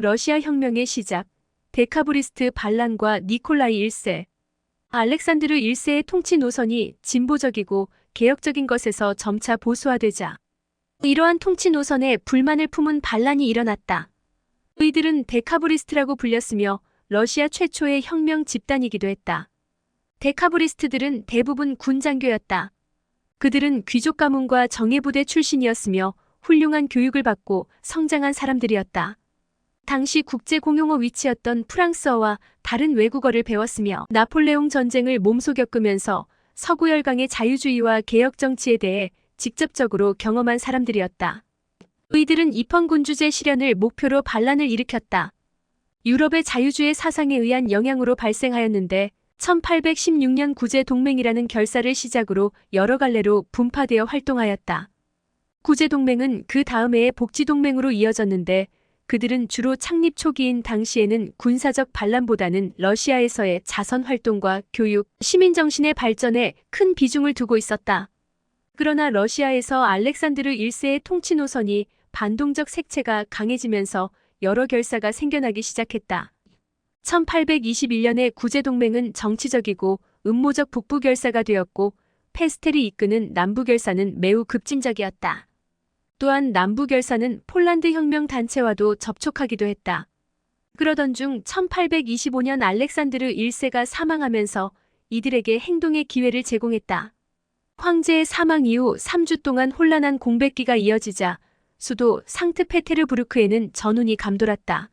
러시아 혁명의 시작, 데카브리스트 반란과 니콜라이 1세. 알렉산드르 1세의 통치 노선이 진보적이고 개혁적인 것에서 점차 보수화되자 이러한 통치 노선에 불만을 품은 반란이 일어났다. 이들은 데카브리스트라고 불렸으며 러시아 최초의 혁명 집단이기도 했다. 데카브리스트들은 대부분 군장교였다. 그들은 귀족 가문과 정예부대 출신이었으며 훌륭한 교육을 받고 성장한 사람들이었다. 당시 국제공용어 위치였던 프랑스어와 다른 외국어를 배웠으며 나폴레옹 전쟁을 몸소 겪으면서 서구 열강의 자유주의와 개혁 정치에 대해 직접적으로 경험한 사람들이었다. 이들은 입헌군주제 실현을 목표로 반란을 일으켰다. 유럽의 자유주의 사상에 의한 영향으로 발생하였는데 1816년 구제동맹이라는 결사를 시작으로 여러 갈래로 분파되어 활동하였다. 구제동맹은 그 다음 해에 복지동맹으로 이어졌는데 그들은 주로 창립 초기인 당시에는 군사적 반란보다는 러시아에서의 자선활동과 교육, 시민정신의 발전에 큰 비중을 두고 있었다. 그러나 러시아에서 알렉산드르 1세의 통치 노선이 반동적 색채가 강해지면서 여러 결사가 생겨나기 시작했다. 1821년에 구제동맹은 정치적이고 음모적 북부결사가 되었고 페스텔이 이끄는 남부결사는 매우 급진적이었다. 또한 남부결사는 폴란드 혁명 단체와도 접촉하기도 했다. 그러던 중 1825년 알렉산드르 1세가 사망하면서 이들에게 행동의 기회를 제공했다. 황제의 사망 이후 3주 동안 혼란한 공백기가 이어지자 수도 상트페테르부르크에는 전운이 감돌았다.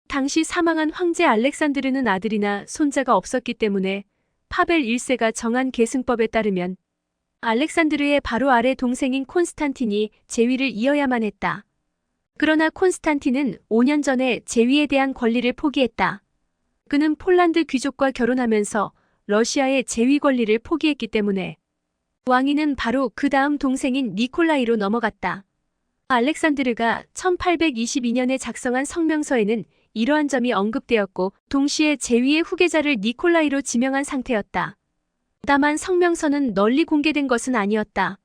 당시 사망한 황제 알렉산드르는 아들이나 손자가 없었기 때문에 파벨 1세가 정한 계승법에 따르면 알렉산드르의 바로 아래 동생인 콘스탄틴이 제위를 이어야만 했다. 그러나 콘스탄틴은 5년 전에 제위에 대한 권리를 포기했다. 그는 폴란드 귀족과 결혼하면서 러시아의 제위 권리를 포기했기 때문에 왕위는 바로 그 다음 동생인 니콜라이로 넘어갔다. 알렉산드르가 1822년에 작성한 성명서에는 이러한 점이 언급되었고 동시에 제위의 후계자를 니콜라이로 지명한 상태였다. 다만 성명서는 널리 공개된 것은 아니었다.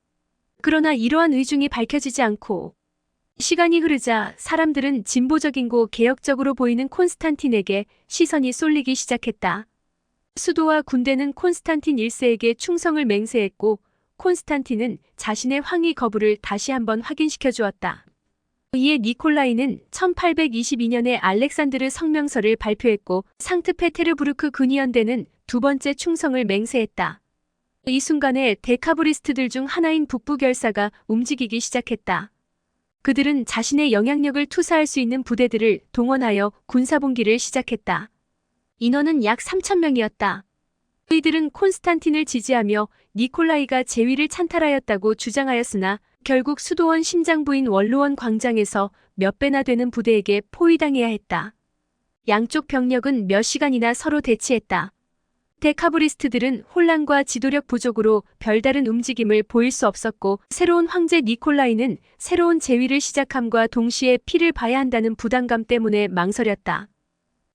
그러나 이러한 의중이 밝혀지지 않고 시간이 흐르자 사람들은 진보적이고 개혁적으로 보이는 콘스탄틴에게 시선이 쏠리기 시작했다. 수도와 군대는 콘스탄틴 1세에게 충성을 맹세했고 콘스탄틴은 자신의 황위 거부를 다시 한번 확인시켜 주었다. 이에 니콜라이는 1822년에 알렉산드르 성명서를 발표했고 상트페테르부르크 군의원대는 두 번째 충성을 맹세했다. 이 순간에 데카브리스트들 중 하나인 북부결사가 움직이기 시작했다. 그들은 자신의 영향력을 투사할 수 있는 부대들을 동원하여 군사봉기를 시작했다. 인원은 약 3,000명이었다. 이들은 콘스탄틴을 지지하며 니콜라이가 제위를 찬탈하였다고 주장하였으나 결국 수도원 심장부인 원로원 광장에서 몇 배나 되는 부대에게 포위당해야 했다. 양쪽 병력은 몇 시간이나 서로 대치했다. 데카브리스트들은 혼란과 지도력 부족으로 별다른 움직임을 보일 수 없었고 새로운 황제 니콜라이는 새로운 제위를 시작함과 동시에 피를 봐야 한다는 부담감 때문에 망설였다.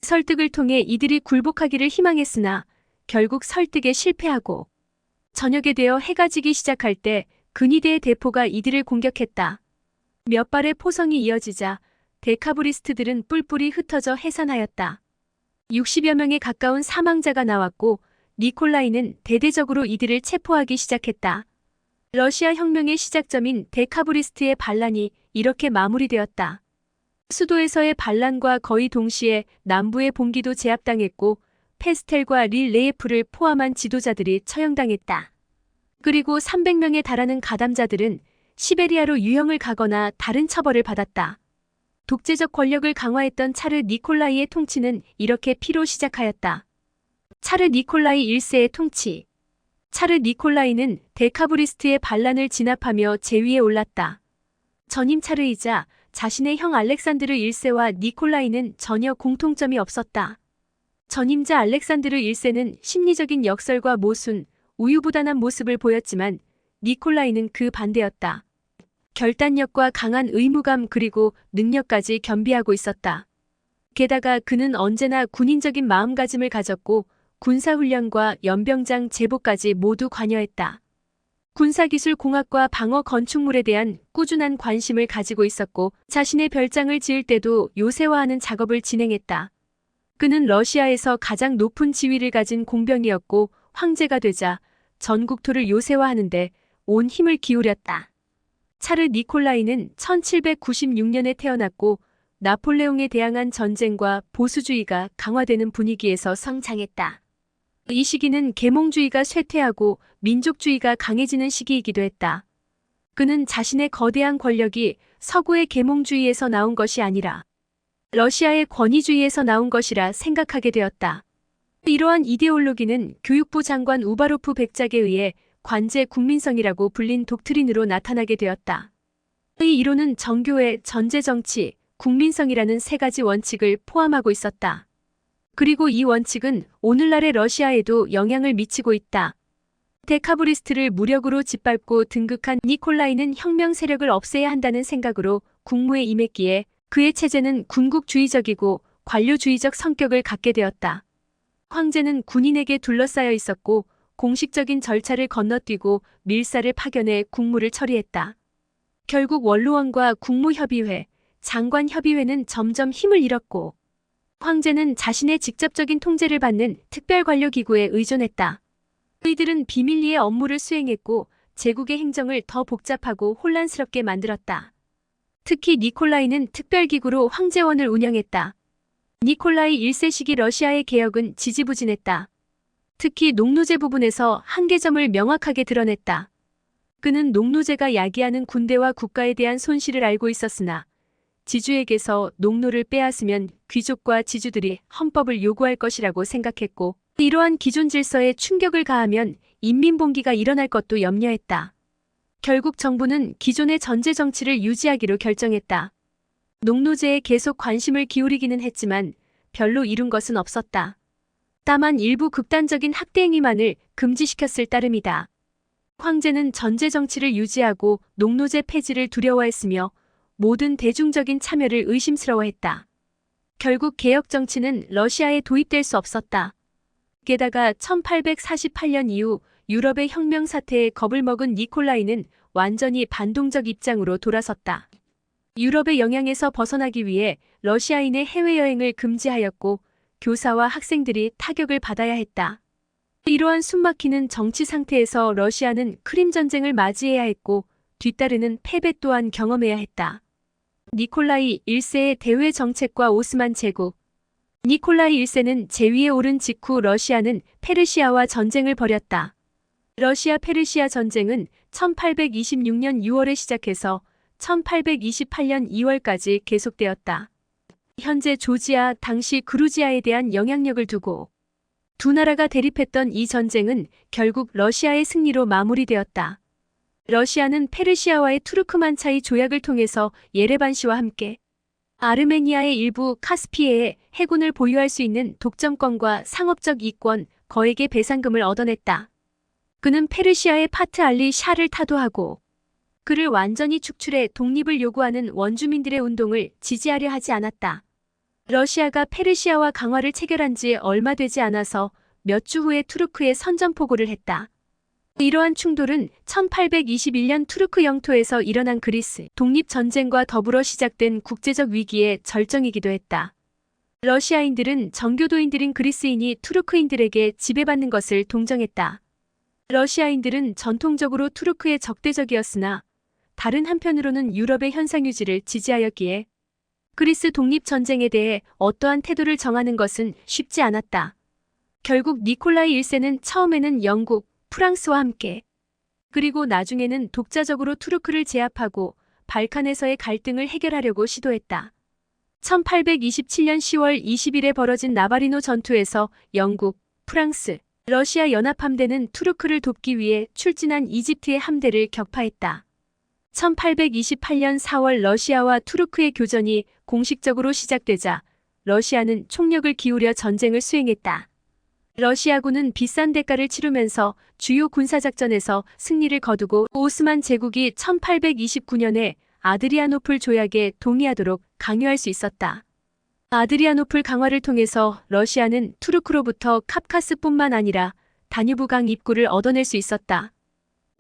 설득을 통해 이들이 굴복하기를 희망했으나 결국 설득에 실패하고 저녁에 되어 해가 지기 시작할 때 근위대의 대포가 이들을 공격했다. 몇 발의 포성이 이어지자 데카브리스트들은 뿔뿔이 흩어져 해산하였다. 60여 명에 가까운 사망자가 나왔고 니콜라이는 대대적으로 이들을 체포하기 시작했다. 러시아 혁명의 시작점인 데카브리스트의 반란이 이렇게 마무리되었다. 수도에서의 반란과 거의 동시에 남부의 봉기도 제압당했고 페스텔과 릴레예프를 포함한 지도자들이 처형당했다. 그리고 300명에 달하는 가담자들은 시베리아로 유형을 가거나 다른 처벌을 받았다. 독재적 권력을 강화했던 차르 니콜라이의 통치는 이렇게 피로 시작하였다. 차르 니콜라이 1세의 통치. 차르 니콜라이는 데카브리스트의 반란을 진압하며 제위에 올랐다. 전임 차르이자 자신의 형 알렉산드르 1세와 니콜라이는 전혀 공통점이 없었다. 전임자 알렉산드르 1세는 심리적인 역설과 모순, 우유부단한 모습을 보였지만 니콜라이는 그 반대였다. 결단력과 강한 의무감 그리고 능력까지 겸비하고 있었다. 게다가 그는 언제나 군인적인 마음가짐을 가졌고 군사훈련과 연병장 제보까지 모두 관여했다. 군사기술 공학과 방어 건축물에 대한 꾸준한 관심을 가지고 있었고 자신의 별장을 지을 때도 요새화하는 작업을 진행했다. 그는 러시아에서 가장 높은 지위를 가진 공병이었고 황제가 되자 전국토를 요새화하는데 온 힘을 기울였다. 차르 니콜라이는 1796년에 태어났고 나폴레옹에 대항한 전쟁과 보수주의가 강화되는 분위기에서 성장했다. 이 시기는 계몽주의가 쇠퇴하고 민족주의가 강해지는 시기이기도 했다. 그는 자신의 거대한 권력이 서구의 계몽주의에서 나온 것이 아니라 러시아의 권위주의에서 나온 것이라 생각하게 되었다. 이러한 이데올로기는 교육부 장관 우바로프 백작에 의해 관제 국민성이라고 불린 독트린으로 나타나게 되었다. 이 이론은 정교회, 전제정치, 국민성이라는 세 가지 원칙을 포함하고 있었다. 그리고 이 원칙은 오늘날의 러시아에도 영향을 미치고 있다. 데카브리스트를 무력으로 짓밟고 등극한 니콜라이는 혁명 세력을 없애야 한다는 생각으로 국무에 임했기에 그의 체제는 군국주의적이고 관료주의적 성격을 갖게 되었다. 황제는 군인에게 둘러싸여 있었고 공식적인 절차를 건너뛰고 밀사를 파견해 국무를 처리했다. 결국 원로원과 국무협의회, 장관협의회는 점점 힘을 잃었고 황제는 자신의 직접적인 통제를 받는 특별관료기구에 의존했다. 이들은 비밀리에 업무를 수행했고 제국의 행정을 더 복잡하고 혼란스럽게 만들었다. 특히 니콜라이는 특별기구로 황제원을 운영했다. 니콜라이 1세 시기 러시아의 개혁은 지지부진했다. 특히 농노제 부분에서 한계점을 명확하게 드러냈다. 그는 농노제가 야기하는 군대와 국가에 대한 손실을 알고 있었으나 지주에게서 농노를 빼앗으면 귀족과 지주들이 헌법을 요구할 것이라고 생각했고 이러한 기존 질서에 충격을 가하면 인민봉기가 일어날 것도 염려했다. 결국 정부는 기존의 전제 정치를 유지하기로 결정했다. 농노제에 계속 관심을 기울이기는 했지만 별로 이룬 것은 없었다. 다만 일부 극단적인 학대 행위만을 금지시켰을 따름이다. 황제는 전제 정치를 유지하고 농노제 폐지를 두려워했으며 모든 대중적인 참여를 의심스러워했다. 결국 개혁 정치는 러시아에 도입될 수 없었다. 게다가 1848년 이후 유럽의 혁명 사태에 겁을 먹은 니콜라이는 완전히 반동적 입장으로 돌아섰다. 유럽의 영향에서 벗어나기 위해 러시아인의 해외여행을 금지하였고 교사와 학생들이 타격을 받아야 했다. 이러한 숨막히는 정치 상태에서 러시아는 크림 전쟁을 맞이해야 했고 뒤따르는 패배 또한 경험해야 했다. 니콜라이 1세의 대외 정책과 오스만 제국. 니콜라이 1세는 제위에 오른 직후 러시아는 페르시아와 전쟁을 벌였다. 러시아-페르시아 전쟁은 1826년 6월에 시작해서 1828년 2월까지 계속되었다. 현재 조지아, 당시 그루지아에 대한 영향력을 두고 두 나라가 대립했던 이 전쟁은 결국 러시아의 승리로 마무리되었다. 러시아는 페르시아와의 투르크만차이 조약을 통해서 예레반시와 함께 아르메니아의 일부 카스피해에 해군을 보유할 수 있는 독점권과 상업적 이권, 거액의 배상금을 얻어냈다. 그는 페르시아의 파트 알리 샤를 타도하고 그를 완전히 축출해 독립을 요구하는 원주민들의 운동을 지지하려 하지 않았다. 러시아가 페르시아와 강화를 체결한 지 얼마 되지 않아서 몇 주 후에 투르크에 선전포고를 했다. 이러한 충돌은 1821년 투르크 영토에서 일어난 그리스 독립전쟁과 더불어 시작된 국제적 위기의 절정이기도 했다. 러시아인들은 정교도인들인 그리스인이 투르크인들에게 지배받는 것을 동정했다. 러시아인들은 전통적으로 투르크에 적대적이었으나 다른 한편으로는 유럽의 현상유지를 지지하였기에 그리스 독립전쟁에 대해 어떠한 태도를 정하는 것은 쉽지 않았다. 결국 니콜라이 1세는 처음에는 영국, 프랑스와 함께 그리고 나중에는 독자적으로 투르크를 제압하고 발칸에서의 갈등을 해결하려고 시도했다. 1827년 10월 20일에 벌어진 나바리노 전투에서 영국, 프랑스, 러시아 연합함대는 투르크를 돕기 위해 출진한 이집트의 함대를 격파했다. 1828년 4월 러시아와 투르크의 교전이 공식적으로 시작되자 러시아는 총력을 기울여 전쟁을 수행했다. 러시아군은 비싼 대가를 치르면서 주요 군사작전에서 승리를 거두고 오스만 제국이 1829년에 아드리아노플 조약에 동의하도록 강요할 수 있었다. 아드리아노플 강화를 통해서 러시아는 투르크로부터 카프카스뿐만 아니라 다뉴브강 입구를 얻어낼 수 있었다.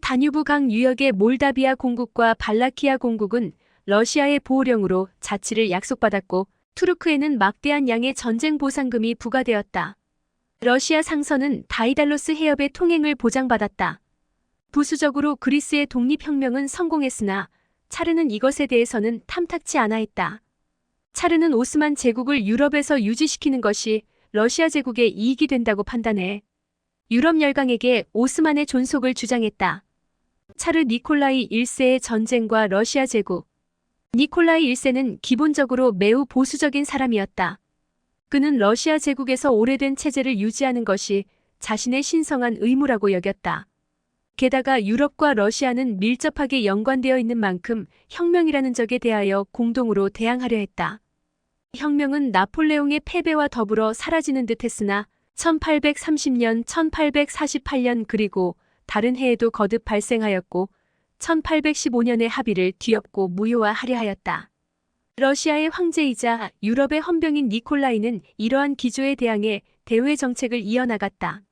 다뉴브 강 유역의 몰다비아 공국과 발라키아 공국은 러시아의 보호령으로 자치를 약속받았고 투르크에는 막대한 양의 전쟁 보상금이 부과되었다. 러시아 상선은 다이달로스 해협의 통행을 보장받았다. 부수적으로 그리스의 독립혁명은 성공했으나 차르는 이것에 대해서는 탐탁치 않아 했다. 차르는 오스만 제국을 유럽에서 유지시키는 것이 러시아 제국의 이익이 된다고 판단해 유럽 열강에게 오스만의 존속을 주장했다. 차르 니콜라이 1세의 전쟁과 러시아 제국. 니콜라이 1세는 기본적으로 매우 보수적인 사람이었다. 그는 러시아 제국에서 오래된 체제를 유지하는 것이 자신의 신성한 의무라고 여겼다. 게다가 유럽과 러시아는 밀접하게 연관되어 있는 만큼 혁명이라는 적에 대하여 공동으로 대항하려 했다. 혁명은 나폴레옹의 패배와 더불어 사라지는 듯 했으나 1830년, 1848년 그리고 다른 해에도 거듭 발생하였고 1815년의 합의를 뒤엎고 무효화하려 하였다. 러시아의 황제이자 유럽의 헌병인 니콜라이는 이러한 기조에 대항해 대외 정책을 이어나갔다.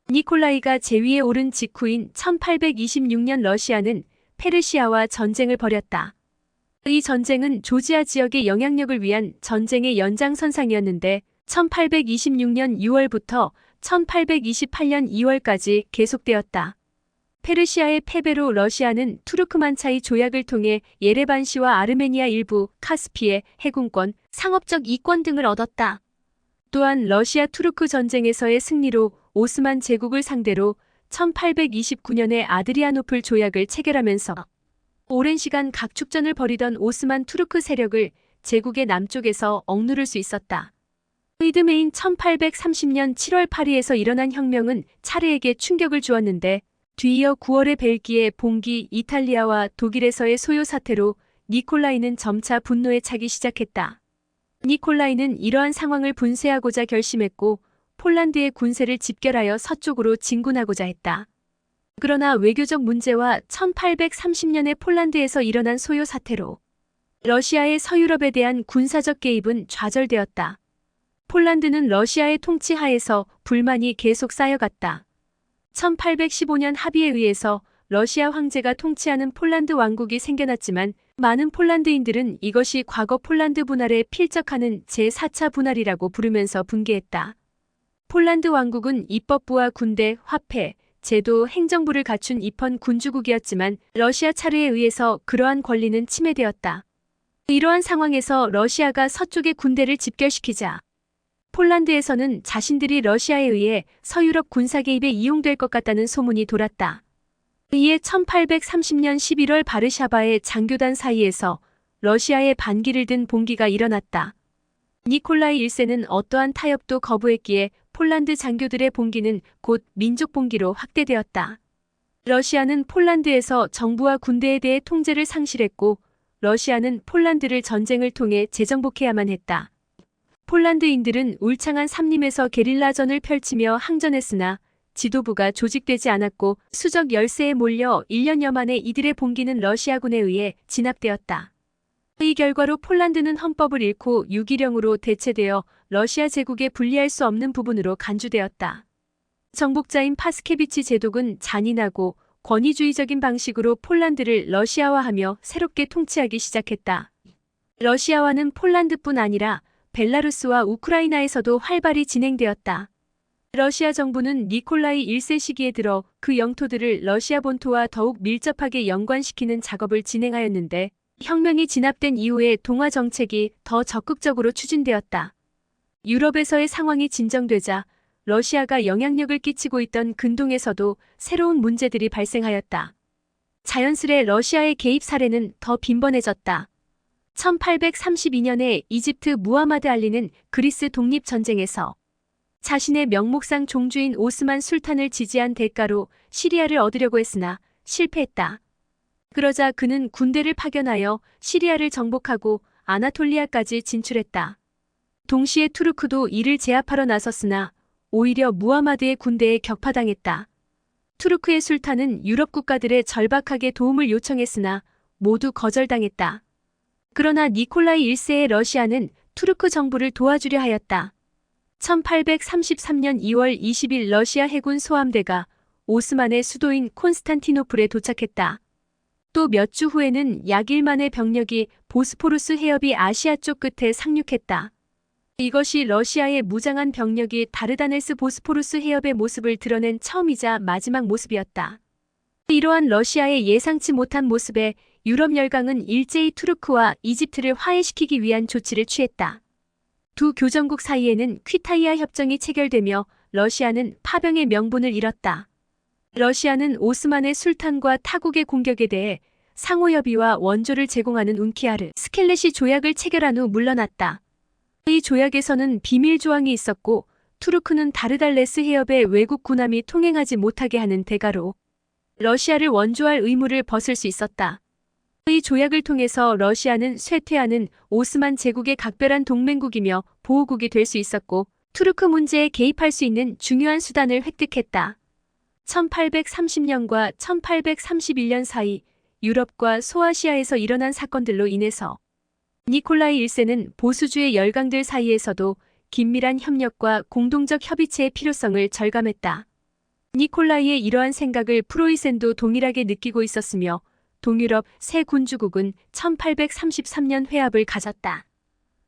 니콜라이가 제위에 오른 직후인 1826년 러시아는 페르시아와 전쟁을 벌였다. 이 전쟁은 조지아 지역의 영향력을 위한 전쟁의 연장선상이었는데 1826년 6월부터 1828년 2월까지 계속되었다. 페르시아의 패배로 러시아는 투르크만차이 조약을 통해 예레반시와 아르메니아 일부, 카스피해, 해군권, 상업적 이권 등을 얻었다. 또한 러시아 투르크 전쟁에서의 승리로 오스만 제국을 상대로 1829년에 아드리아노플 조약을 체결하면서 오랜 시간 각축전을 벌이던 오스만 투르크 세력을 제국의 남쪽에서 억누를 수 있었다. 이듬해인 1830년 7월 파리에서 일어난 혁명은 차르에게 충격을 주었는데 뒤이어 9월에 벨기에, 봉기, 이탈리아와 독일에서의 소요 사태로 니콜라이는 점차 분노에 차기 시작했다. 니콜라이는 이러한 상황을 분쇄하고자 결심했고 폴란드의 군세를 집결하여 서쪽으로 진군하고자 했다. 그러나 외교적 문제와 1830년에 폴란드에서 일어난 소요 사태로 러시아의 서유럽에 대한 군사적 개입은 좌절되었다. 폴란드는 러시아의 통치 하에서 불만이 계속 쌓여갔다. 1815년 합의에 의해서 러시아 황제가 통치하는 폴란드 왕국이 생겨났지만 많은 폴란드인들은 이것이 과거 폴란드 분할에 필적하는 제4차 분할이라고 부르면서 분개했다. 폴란드 왕국은 입법부와 군대, 화폐, 제도, 행정부를 갖춘 입헌 군주국이었지만 러시아 차르에 의해서 그러한 권리는 침해되었다. 이러한 상황에서 러시아가 서쪽의 군대를 집결시키자 폴란드에서는 자신들이 러시아에 의해 서유럽 군사 개입에 이용될 것 같다는 소문이 돌았다. 이에 1830년 11월 바르샤바의 장교단 사이에서 러시아의 반기를 든 봉기가 일어났다. 니콜라이 1세는 어떠한 타협도 거부했기에 폴란드 장교들의 봉기는 곧 민족 봉기로 확대되었다. 러시아는 폴란드에서 정부와 군대에 대해 통제를 상실했고 러시아는 폴란드를 전쟁을 통해 재정복해야만 했다. 폴란드인들은 울창한 삼림에서 게릴라전을 펼치며 항전했으나 지도부가 조직되지 않았고 수적 열세에 몰려 1년여 만에 이들의 봉기는 러시아군에 의해 진압되었다. 이 결과로 폴란드는 헌법을 잃고 유기령으로 대체되어 러시아 제국에 분리할 수 없는 부분으로 간주되었다. 정복자인 파스케비치 제독은 잔인하고 권위주의적인 방식으로 폴란드를 러시아화하며 새롭게 통치하기 시작했다. 러시아화는 폴란드뿐 아니라 벨라루스와 우크라이나에서도 활발히 진행되었다. 러시아 정부는 니콜라이 1세 시기에 들어 그 영토들을 러시아 본토와 더욱 밀접하게 연관시키는 작업을 진행하였는데 혁명이 진압된 이후에 동화 정책이 더 적극적으로 추진되었다. 유럽에서의 상황이 진정되자 러시아가 영향력을 끼치고 있던 근동에서도 새로운 문제들이 발생하였다. 자연스레 러시아의 개입 사례는 더 빈번해졌다. 1832년에 이집트 무하마드 알리는 그리스 독립전쟁에서 자신의 명목상 종주인 오스만 술탄을 지지한 대가로 시리아를 얻으려고 했으나 실패했다. 그러자 그는 군대를 파견하여 시리아를 정복하고 아나톨리아까지 진출했다. 동시에 투르크도 이를 제압하러 나섰으나 오히려 무하마드의 군대에 격파당했다. 투르크의 술탄은 유럽 국가들에 절박하게 도움을 요청했으나 모두 거절당했다. 그러나 니콜라이 1세의 러시아는 투르크 정부를 도와주려 하였다. 1833년 2월 20일 러시아 해군 소함대가 오스만의 수도인 콘스탄티노플에 도착했다. 또 몇 주 후에는 약 1만의 병력이 보스포루스 해협이 아시아 쪽 끝에 상륙했다. 이것이 러시아의 무장한 병력이 다르다넬스 보스포루스 해협의 모습을 드러낸 처음이자 마지막 모습이었다. 이러한 러시아의 예상치 못한 모습에 유럽 열강은 일제히 투르크와 이집트를 화해시키기 위한 조치를 취했다. 두 교정국 사이에는 퀴타이아 협정이 체결되며 러시아는 파병의 명분을 잃었다. 러시아는 오스만의 술탄과 타국의 공격에 대해 상호협의와 원조를 제공하는 운키아르 스켈렛이 조약을 체결한 후 물러났다. 이 조약에서는 비밀 조항이 있었고 투르크는 다르달레스 해협에 외국 군함이 통행하지 못하게 하는 대가로 러시아를 원조할 의무를 벗을 수 있었다. 이 조약을 통해서 러시아는 쇠퇴하는 오스만 제국의 각별한 동맹국이며 보호국이 될 수 있었고 투르크 문제에 개입할 수 있는 중요한 수단을 획득했다. 1830년과 1831년 사이 유럽과 소아시아에서 일어난 사건들로 인해서 니콜라이 1세는 보수주의 열강들 사이에서도 긴밀한 협력과 공동적 협의체의 필요성을 절감했다. 니콜라이의 이러한 생각을 프로이센도 동일하게 느끼고 있었으며 동유럽 세 군주국은 1833년 회합을 가졌다.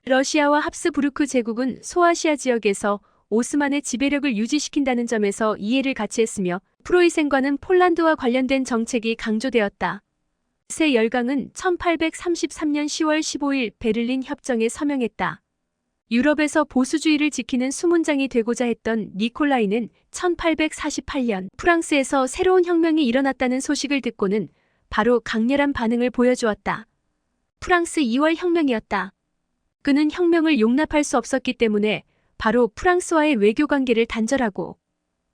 러시아와 합스부르크 제국은 소아시아 지역에서 오스만의 지배력을 유지시킨다는 점에서 이해를 같이 했으며 프로이센과는 폴란드와 관련된 정책이 강조되었다. 세 열강은 1833년 10월 15일 베를린 협정에 서명했다. 유럽에서 보수주의를 지키는 수문장이 되고자 했던 니콜라이는 1848년 프랑스에서 새로운 혁명이 일어났다는 소식을 듣고는 바로 강렬한 반응을 보여주었다. 프랑스 2월 혁명이었다. 그는 혁명을 용납할 수 없었기 때문에 바로 프랑스와의 외교관계를 단절하고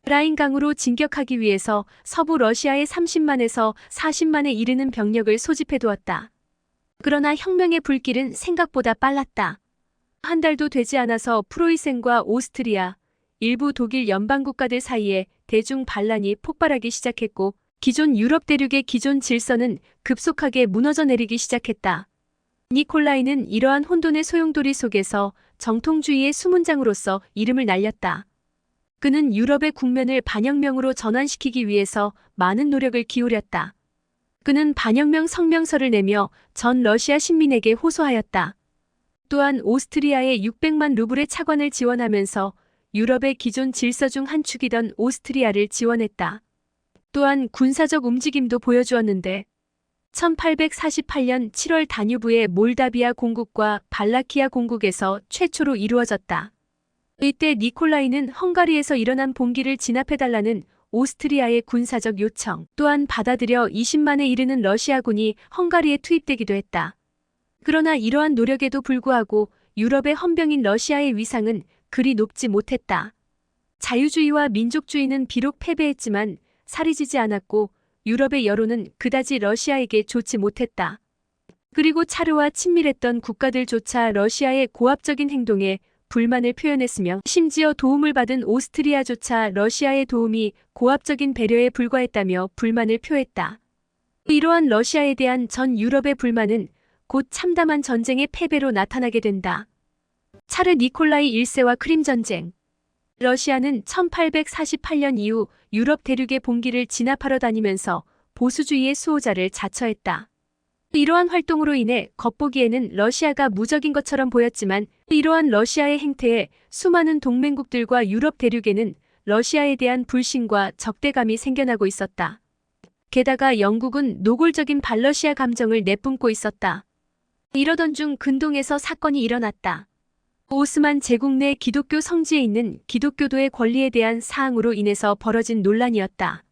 라인강으로 진격하기 위해서 서부 러시아의 30만에서 40만에 이르는 병력을 소집해두었다. 그러나 혁명의 불길은 생각보다 빨랐다. 한 달도 되지 않아서 프로이센과 오스트리아, 일부 독일 연방국가들 사이에 대중 반란이 폭발하기 시작했고 기존 유럽 대륙의 기존 질서는 급속하게 무너져 내리기 시작했다. 니콜라이는 이러한 혼돈의 소용돌이 속에서 정통주의의 수문장으로서 이름을 날렸다. 그는 유럽의 국면을 반혁명으로 전환시키기 위해서 많은 노력을 기울였다. 그는 반혁명 성명서를 내며 전 러시아 신민에게 호소하였다. 또한 오스트리아의 600만 루블의 차관을 지원하면서 유럽의 기존 질서 중 한 축이던 오스트리아를 지원했다. 또한 군사적 움직임도 보여주었는데 1848년 7월 다뉴브의 몰다비아 공국과 발라키아 공국에서 최초로 이루어졌다. 이때 니콜라이는 헝가리에서 일어난 봉기를 진압해달라는 오스트리아의 군사적 요청 또한 받아들여 20만에 이르는 러시아군이 헝가리에 투입되기도 했다. 그러나 이러한 노력에도 불구하고 유럽의 헌병인 러시아의 위상은 그리 높지 못했다. 자유주의와 민족주의는 비록 패배했지만 살이 지지 않았고 유럽의 여론은 그다지 러시아에게 좋지 못했다. 그리고 차르와 친밀했던 국가들조차 러시아의 고압적인 행동에 불만을 표현했으며 심지어 도움을 받은 오스트리아조차 러시아의 도움이 고압적인 배려에 불과했다며 불만을 표했다. 이러한 러시아에 대한 전 유럽의 불만은 곧 참담한 전쟁의 패배로 나타나게 된다. 차르 니콜라이 1세와 크림 전쟁. 러시아는 1848년 이후 유럽 대륙의 봉기를 진압하러 다니면서 보수주의의 수호자를 자처했다. 이러한 활동으로 인해 겉보기에는 러시아가 무적인 것처럼 보였지만 이러한 러시아의 행태에 수많은 동맹국들과 유럽 대륙에는 러시아에 대한 불신과 적대감이 생겨나고 있었다. 게다가 영국은 노골적인 반러시아 감정을 내뿜고 있었다. 이러던 중 근동에서 사건이 일어났다. 오스만 제국 내 기독교 성지에 있는 기독교도의 권리에 대한 사항으로 인해서 벌어진 논란이었다.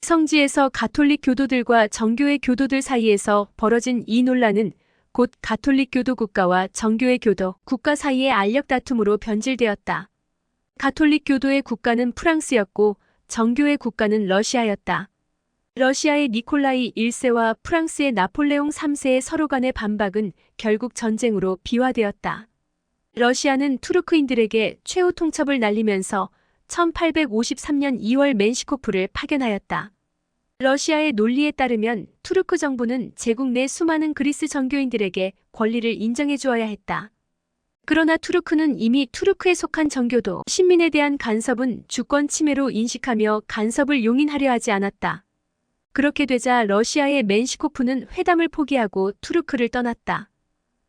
성지에서 가톨릭 교도들과 정교회 교도들 사이에서 벌어진 이 논란은 곧 가톨릭 교도 국가와 정교회 교도 국가 사이의 알력 다툼으로 변질되었다. 가톨릭 교도의 국가는 프랑스였고 정교회 국가는 러시아였다. 러시아의 니콜라이 1세와 프랑스의 나폴레옹 3세의 서로 간의 반박은 결국 전쟁으로 비화되었다. 러시아는 투르크인들에게 최후 통첩을 날리면서 1853년 2월 멘시코프를 파견하였다. 러시아의 논리에 따르면 투르크 정부는 제국 내 수많은 그리스 정교인들에게 권리를 인정해 주어야 했다. 그러나 투르크는 이미 투르크에 속한 정교도 신민에 대한 간섭은 주권 침해로 인식하며 간섭을 용인하려 하지 않았다. 그렇게 되자 러시아의 멘시코프는 회담을 포기하고 투르크를 떠났다.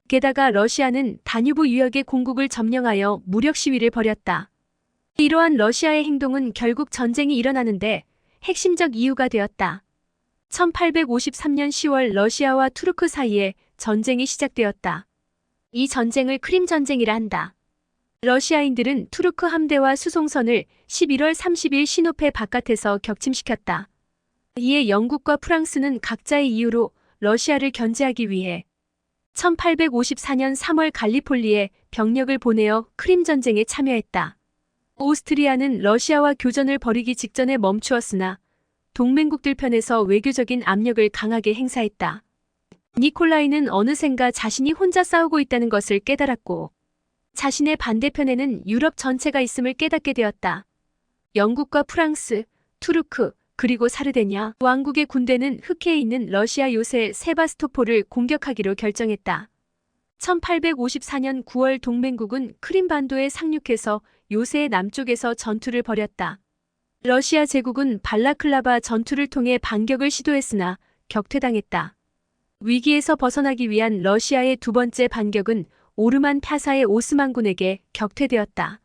게다가 러시아는 다뉴브 유역의 공국을 점령하여 무력 시위를 벌였다. 이러한 러시아의 행동은 결국 전쟁이 일어나는데 핵심적 이유가 되었다. 1853년 10월 러시아와 투르크 사이에 전쟁이 시작되었다. 이 전쟁을 크림 전쟁이라 한다. 러시아인들은 투르크 함대와 수송선을 11월 30일 시노페 바깥에서 격침시켰다. 이에 영국과 프랑스는 각자의 이유로 러시아를 견제하기 위해 1854년 3월 갈리폴리에 병력을 보내어 크림 전쟁에 참여했다. 오스트리아는 러시아와 교전을 벌이기 직전에 멈추었으나 동맹국들 편에서 외교적인 압력을 강하게 행사했다. 니콜라이는 어느샌가 자신이 혼자 싸우고 있다는 것을 깨달았고 자신의 반대편에는 유럽 전체가 있음을 깨닫게 되었다. 영국과 프랑스, 투르크, 그리고 사르데냐 왕국의 군대는 흑해에 있는 러시아 요새 세바스토폴을 공격하기로 결정했다. 1854년 9월 동맹국은 크림반도에 상륙해서 요새의 남쪽에서 전투를 벌였다. 러시아 제국은 발라클라바 전투를 통해 반격을 시도했으나 격퇴당했다. 위기에서 벗어나기 위한 러시아의 두 번째 반격은 오르만 파사의 오스만군에게 격퇴되었다.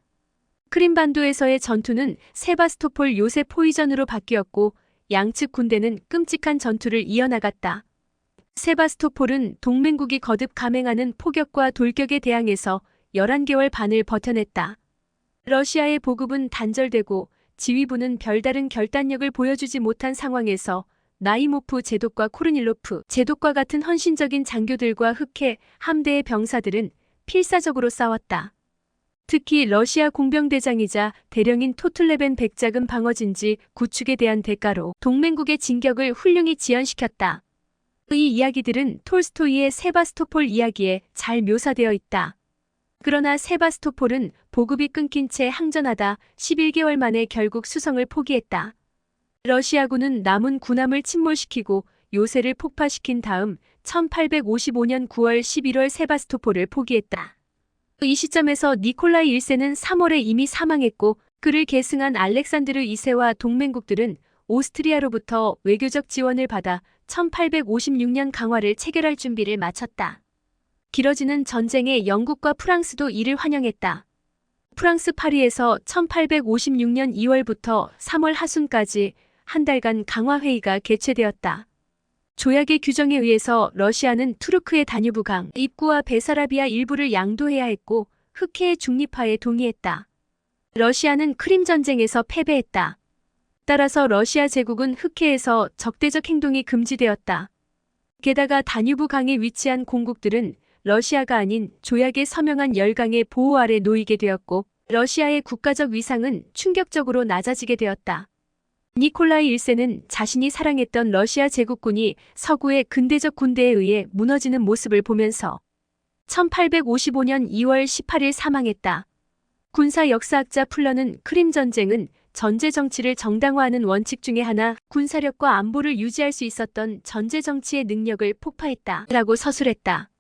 크림반도에서의 전투는 세바스토폴 요새 포위전으로 바뀌었고 양측 군대는 끔찍한 전투를 이어나갔다. 세바스토폴은 동맹국이 거듭 감행하는 포격과 돌격에 대항해서 11개월 반을 버텨냈다. 러시아의 보급은 단절되고 지휘부는 별다른 결단력을 보여주지 못한 상황에서 나이모프 제독과 코르닐로프 제독과 같은 헌신적인 장교들과 흑해 함대의 병사들은 필사적으로 싸웠다. 특히 러시아 공병대장이자 대령인 토틀레벤 백작은 방어진지 구축에 대한 대가로 동맹국의 진격을 훌륭히 지연시켰다. 이 이야기들은 톨스토이의 세바스토폴 이야기에 잘 묘사되어 있다. 그러나 세바스토폴은 보급이 끊긴 채 항전하다 11개월 만에 결국 수성을 포기했다. 러시아군은 남은 군함을 침몰시키고 요새를 폭파시킨 다음 1855년 9월 11월 세바스토폴을 포기했다. 이 시점에서 니콜라이 1세는 3월에 이미 사망했고 그를 계승한 알렉산드르 2세와 동맹국들은 오스트리아로부터 외교적 지원을 받아 1856년 강화를 체결할 준비를 마쳤다. 길어지는 전쟁에 영국과 프랑스도 이를 환영했다. 프랑스 파리에서 1856년 2월부터 3월 하순까지 한 달간 강화회의가 개최되었다. 조약의 규정에 의해서 러시아는 투르크의 다뉴브 강 입구와 베사라비아 일부를 양도해야 했고 흑해의 중립화에 동의했다. 러시아는 크림 전쟁에서 패배했다. 따라서 러시아 제국은 흑해에서 적대적 행동이 금지되었다. 게다가 다뉴브 강에 위치한 공국들은 러시아가 아닌 조약에 서명한 열강의 보호 아래 놓이게 되었고 러시아의 국가적 위상은 충격적으로 낮아지게 되었다. 니콜라이 1세는 자신이 사랑했던 러시아 제국군이 서구의 근대적 군대에 의해 무너지는 모습을 보면서 1855년 2월 18일 사망했다. 군사 역사학자 풀러는 크림 전쟁은 전제 정치를 정당화하는 원칙 중에 하나, 군사력과 안보를 유지할 수 있었던 전제 정치의 능력을 폭파했다 라고 서술했다.